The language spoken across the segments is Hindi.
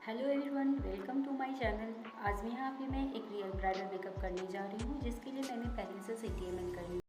Hello everyone, welcome to my channel. आज मैं यहाँ पे एक रियल ब्राइडल मेकअप करने जा रही हूँ, जिसके लिए मैंने पहले से CTMN कर लिया।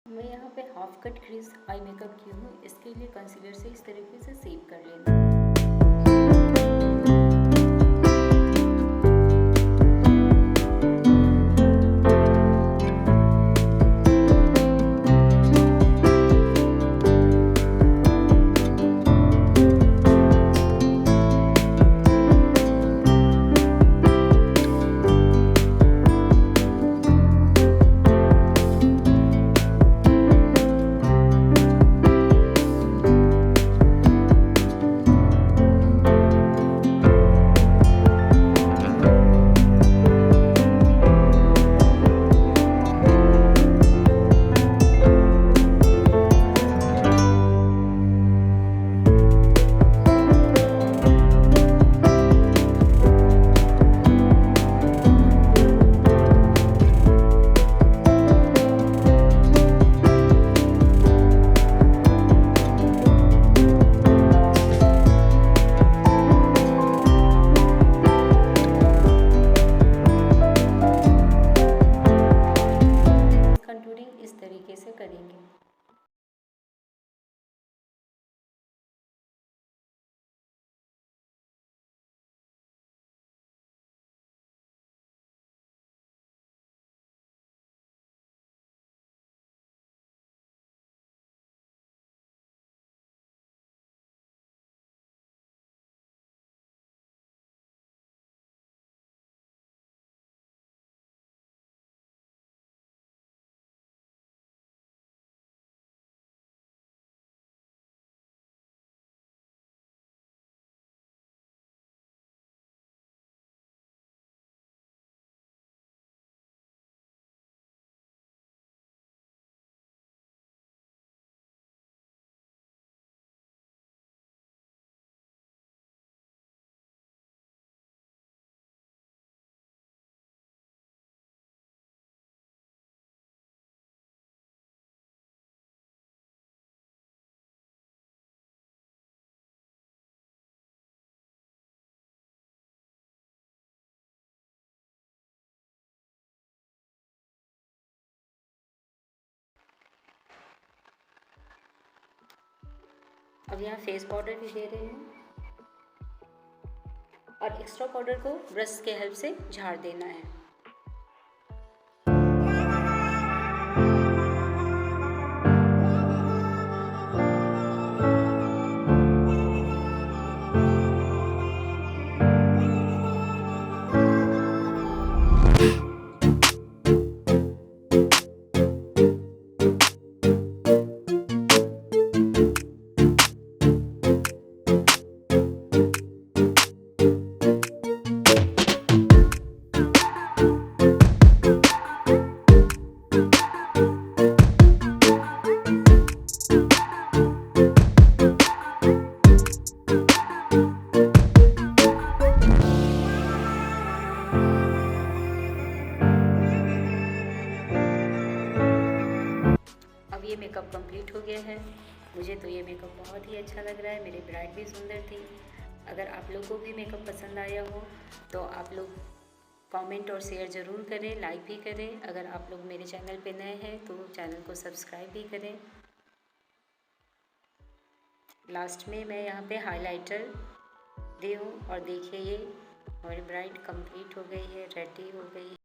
मैं यहाँ पे half cut crease eye makeup की हूँ। इसके लिए कंसीलर से इस तरीके से सेव कर लेना। कंटूरिंग इस तरीके से करेंगे। अब यहाँ फेस पाउडर भी दे रहे हैं और एक्स्ट्रा पाउडर को ब्रश के हेल्प से झाड़ देना है। अब ये मेकअप कंप्लीट हो गया है। मुझे तो ये मेकअप बहुत ही अच्छा लग रहा है। मेरी ब्राइड भी सुंदर थी। अगर आप लोगों को भी मेकअप पसंद आया हो तो आप लोग कमेंट और शेयर ज़रूर करें, लाइक भी करें। अगर आप लोग मेरे चैनल पे नए हैं तो चैनल को सब्सक्राइब भी करें। लास्ट में मैं यहाँ पे हाइलाइटर दी हूँ और देखिए ये हमारी ब्राइड कंप्लीट हो गई है, रेडी हो गई